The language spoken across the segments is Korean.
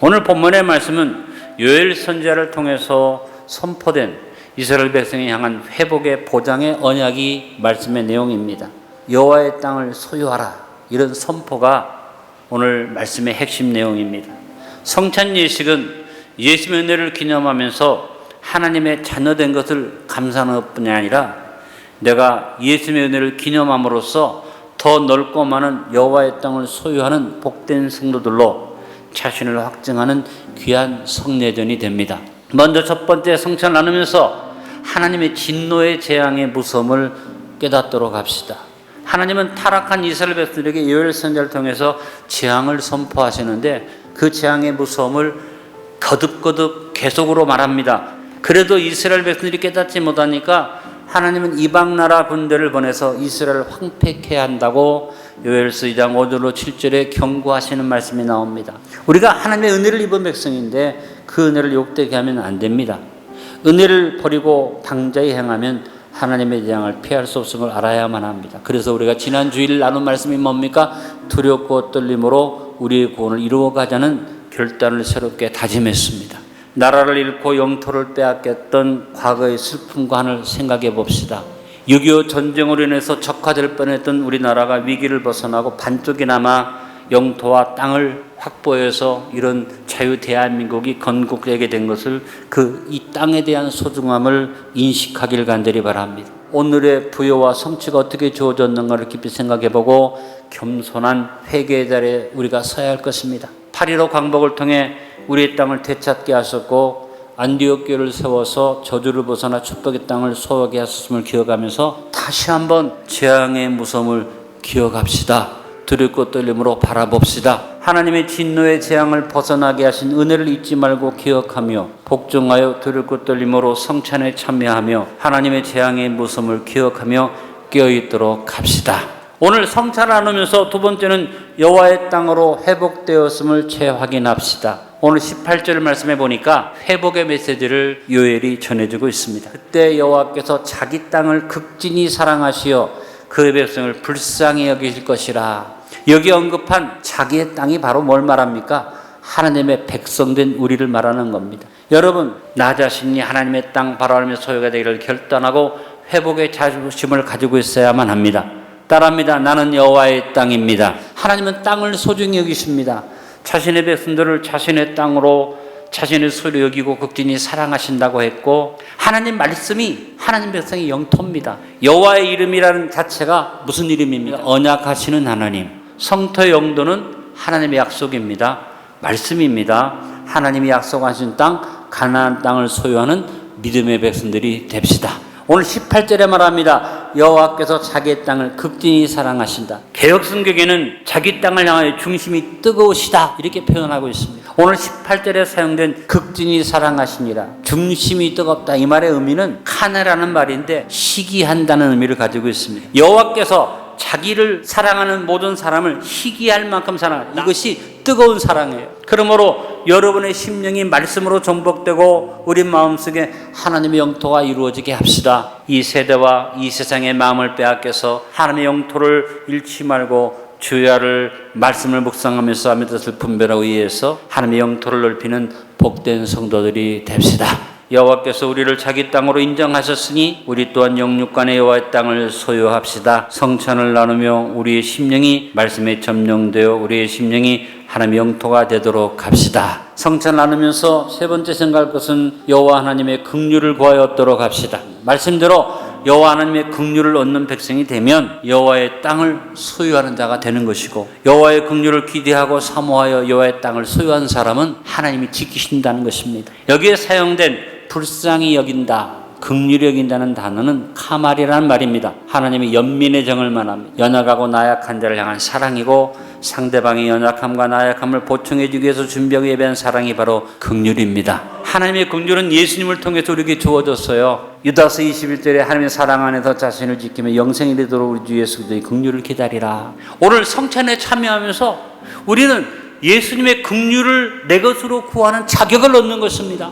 오늘 본문의 말씀은 요엘 선지자를 통해서 선포된 이스라엘 백성이 향한 회복의 보장의 언약이 말씀의 내용입니다. 여호와의 땅을 소유하라, 이런 선포가 오늘 말씀의 핵심 내용입니다. 성찬 예식은 예수의 은혜를 기념하면서 하나님의 자녀된 것을 감사하는 것뿐이 아니라 내가 예수의 은혜를 기념함으로써 더 넓고 많은 여호와의 땅을 소유하는 복된 성도들로 자신을 확증하는 귀한 성례전이 됩니다. 먼저 첫 번째 성찬을 나누면서 하나님의 진노의 재앙의 무서움을 깨닫도록 합시다. 하나님은 타락한 이스라엘 백성들에게 요엘 선지자를 통해서 재앙을 선포하시는데 그 재앙의 무서움을 거듭거듭 계속으로 말합니다. 그래도 이스라엘 백성들이 깨닫지 못하니까 하나님은 이방 나라 군대를 보내서 이스라엘을 황폐케 한다고 요엘서 2장 5절로 7절에 경고하시는 말씀이 나옵니다. 우리가 하나님의 은혜를 입은 백성인데 그 은혜를 욕되게 하면 안 됩니다. 은혜를 버리고 방자히 행하면 하나님의 재앙을 피할 수 없음을 알아야만 합니다. 그래서 우리가 지난 주일 나눈 말씀이 뭡니까? 두렵고 떨림으로 우리의 구원을 이루어가자는 결단을 새롭게 다짐했습니다. 나라를 잃고 영토를 빼앗겼던 과거의 슬픔과 한을 생각해 봅시다. 6.25 전쟁으로 인해서 적화될 뻔했던 우리나라가 위기를 벗어나고 반쪽이나마 영토와 땅을 확보해서 이런 자유 대한민국이 건국되게 된 것을 이 땅에 대한 소중함을 인식하길 간절히 바랍니다. 오늘의 부여와 성취가 어떻게 주어졌는가를 깊이 생각해보고 겸손한 회개의 자리에 우리가 서야 할 것입니다. 8.15 광복을 통해 우리의 땅을 되찾게 하셨고 안디옥 교회를 세워서 저주를 벗어나 축복의 땅을 소유하게 하셨음을 기억하면서 다시 한번 재앙의 무서움을 기억합시다. 두렵고 떨림으로 바라봅시다. 하나님의 진노의 재앙을 벗어나게 하신 은혜를 잊지 말고 기억하며 복종하여 두렵고 떨림으로 성찬에 참여하며 하나님의 재앙의 무서움을 기억하며 깨어있도록 합시다. 오늘 성찬을 나누면서 두 번째는 여호와의 땅으로 회복되었음을 재확인합시다. 오늘 18절 말씀해 보니까 회복의 메시지를 요엘이 전해주고 있습니다. 그때 여호와께서 자기 땅을 극진히 사랑하시어 그의 백성을 불쌍히 여기실 것이라. 여기 언급한 자기의 땅이 바로 뭘 말합니까? 하나님의 백성된 우리를 말하는 겁니다. 여러분, 나 자신이 하나님의 땅 바로 하나님의 소유가 되기를 결단하고 회복의 자부심을 가지고 있어야만 합니다. 따라합니다. 나는 여호와의 땅입니다. 하나님은 땅을 소중히 여기십니다. 자신의 백성들을 자신의 땅으로 자신의 소유로 여기고 극진히 사랑하신다고 했고, 하나님 말씀이 하나님 백성의 영토입니다. 여호와의 이름이라는 자체가 무슨 이름입니까? 언약하시는 하나님. 성토의 영도는 하나님의 약속입니다. 말씀입니다. 하나님이 약속하신 땅, 가나안 땅을 소유하는 믿음의 백성들이 됩시다. 오늘 18절에 말합니다. 여호와께서 자기의 땅을 극진히 사랑하신다. 개역성경에는 자기 땅을 향하여 중심이 뜨거우시다, 이렇게 표현하고 있습니다. 오늘 18절에 사용된 극진히 사랑하시니라, 중심이 뜨겁다, 이 말의 의미는 카네라는 말인데 희귀한다는 의미를 가지고 있습니다. 여호와께서 자기를 사랑하는 모든 사람을 희귀할 만큼 사랑한다. 이것이 뜨거운 사랑이에요. 그러므로 여러분의 심령이 말씀으로 정복되고 우리 마음속에 하나님의 영토가 이루어지게 합시다. 이 세대와 이 세상의 마음을 빼앗겨서 하나님의 영토를 잃지 말고 주야를 말씀을 묵상하면서 하며 뜻을 분별하고 이해해서 하나님의 영토를 넓히는 복된 성도들이 됩시다. 여호와께서 우리를 자기 땅으로 인정하셨으니 우리 또한 영육간의 여호와의 땅을 소유합시다. 성찬을 나누며 우리의 심령이 말씀에 점령되어 우리의 심령이 하나님의 영토가 되도록 합시다. 성찬을 나누면서 세 번째 생각할 것은 여호와 하나님의 긍휼을 구하여 얻도록 합시다. 말씀대로 여호와 하나님의 긍휼을 얻는 백성이 되면 여호와의 땅을 소유하는 자가 되는 것이고, 여호와의 긍휼을 기대하고 사모하여 여호와의 땅을 소유한 사람은 하나님이 지키신다는 것입니다. 여기에 사용된 불쌍히 여긴다, 긍휼히 여긴다는 단어는 카말이라는 말입니다. 하나님이 연민의 정을 말합니다. 연약하고 나약한 자를 향한 사랑이고, 상대방의 연약함과 나약함을 보충해 주기 위해서 준비하고 예배한 사랑이 바로 긍휼입니다. 하나님의 긍휼은 예수님을 통해서 우리에게 주어졌어요. 유다서 21절에 하나님의 사랑 안에서 자신을 지키며 영생이 되도록 우리 주 예수 그리스도의 긍휼을 기다리라. 오늘 성찬에 참여하면서 우리는 예수님의 긍휼을 내 것으로 구하는 자격을 얻는 것입니다.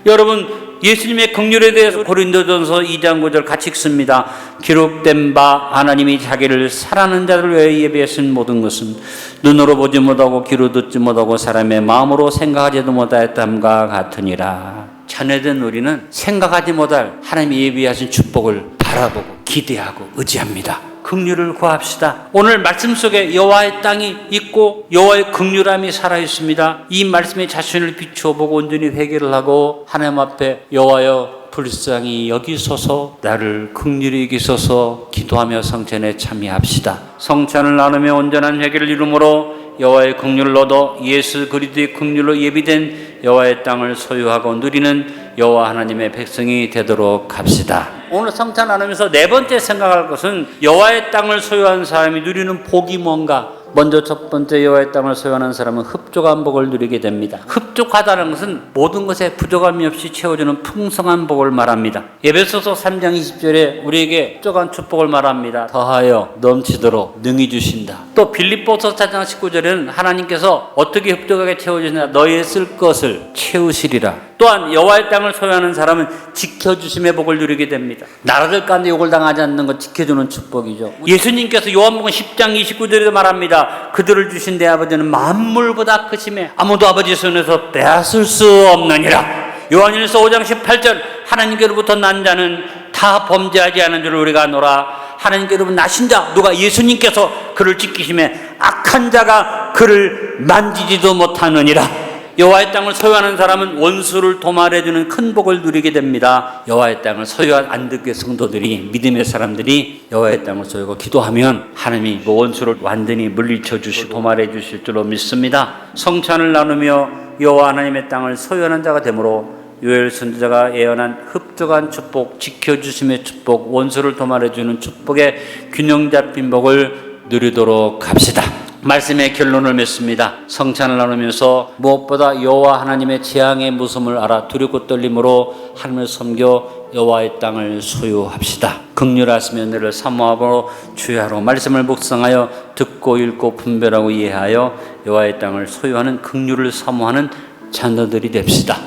여러분, 예수님의 긍휼에 대해서 고린도전서 2장 9절 같이 읽습니다. 기록된 바 하나님이 자기를 사랑하는 자를 위해 예비하신 모든 것은 눈으로 보지 못하고 귀로 듣지 못하고 사람의 마음으로 생각하지도 못하였담과 같으니라. 자녀된 우리는 생각하지 못할 하나님이 예비하신 축복을 바라보고 기대하고 의지합니다. 긍휼을 구합시다. 오늘 말씀 속에 여호와의 땅이 있고 여호와의 긍휼함이 살아 있습니다. 이 말씀에 자신을 비추어 보고 온전히 회개를 하고 하나님 앞에 여호와여 불쌍히 여기소서, 나를 긍휼히 여기소서 기도하며 성찬에 참여합시다. 성찬을 나누며 온전한 회개를 이루므로 여호와의 긍휼을 얻어 예수 그리스도의 긍휼로 예비된 여호와의 땅을 소유하고 누리는 여호와 하나님의 백성이 되도록 합시다. 오늘 성찬 나누면서 네 번째 생각할 것은 여호와의 땅을 소유한 사람이 누리는 복이 뭔가. 먼저 첫 번째, 여호와의 땅을 소유하는 사람은 흡족한 복을 누리게 됩니다. 흡족하다는 것은 모든 것에 부족함이 없이 채워주는 풍성한 복을 말합니다. 에베소서 3장 20절에 우리에게 흡족한 축복을 말합니다. 더하여 넘치도록 능히 주신다. 또 빌립보서 4장 19절에는 하나님께서 어떻게 흡족하게 채워주시나 너희의 쓸 것을 채우시리라. 또한 여호와의 땅을 소유하는 사람은 지켜주심의 복을 누리게 됩니다. 나라들 가운데 욕을 당하지 않는 것 지켜주는 축복이죠. 예수님께서 요한복음 10장 29절에도 말합니다. 그들을 주신 내 아버지는 만물보다 크심에 아무도 아버지 손에서 빼앗을 수 없느니라. 요한일서 5장 18절 하나님께로부터 난 자는 다 범죄하지 않은 줄 우리가 아노라. 하나님께로부터 나신 자 누가 예수님께서 그를 지키심에 악한 자가 그를 만지지도 못하느니라. 여호와의 땅을 소유하는 사람은 원수를 도말해주는 큰 복을 누리게 됩니다. 여호와의 땅을 소유한 안드교회 성도들이, 믿음의 사람들이 여호와의 땅을 소유하고 기도하면 하나님이 그 원수를 완전히 물리쳐 주시고 도말해 주실 줄로 믿습니다. 성찬을 나누며 여호와 하나님의 땅을 소유하는 자가 되므로 요엘 선지자가 예언한 흡족한 축복, 지켜주심의 축복, 원수를 도말해주는 축복의 균형 잡힌 복을 누리도록 합시다. 말씀의 결론을 맺습니다. 성찬을 나누면서 무엇보다 여호와 하나님의 재앙의 무서움을 알아 두렵고 떨림으로 하나님을 섬겨 여호와의 땅을 소유합시다. 긍휼하시며 너를 사모하고 주야로 말씀을 묵상하여 듣고 읽고 분별하고 이해하여 여호와의 땅을 소유하는 긍휼을 사모하는 자녀들이 됩시다.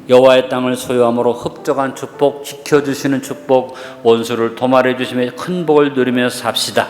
여호와의 땅을 소유함으로 흡족한 축복, 지켜주시는 축복, 원수를 도말해 주시며 큰 복을 누리며 삽시다.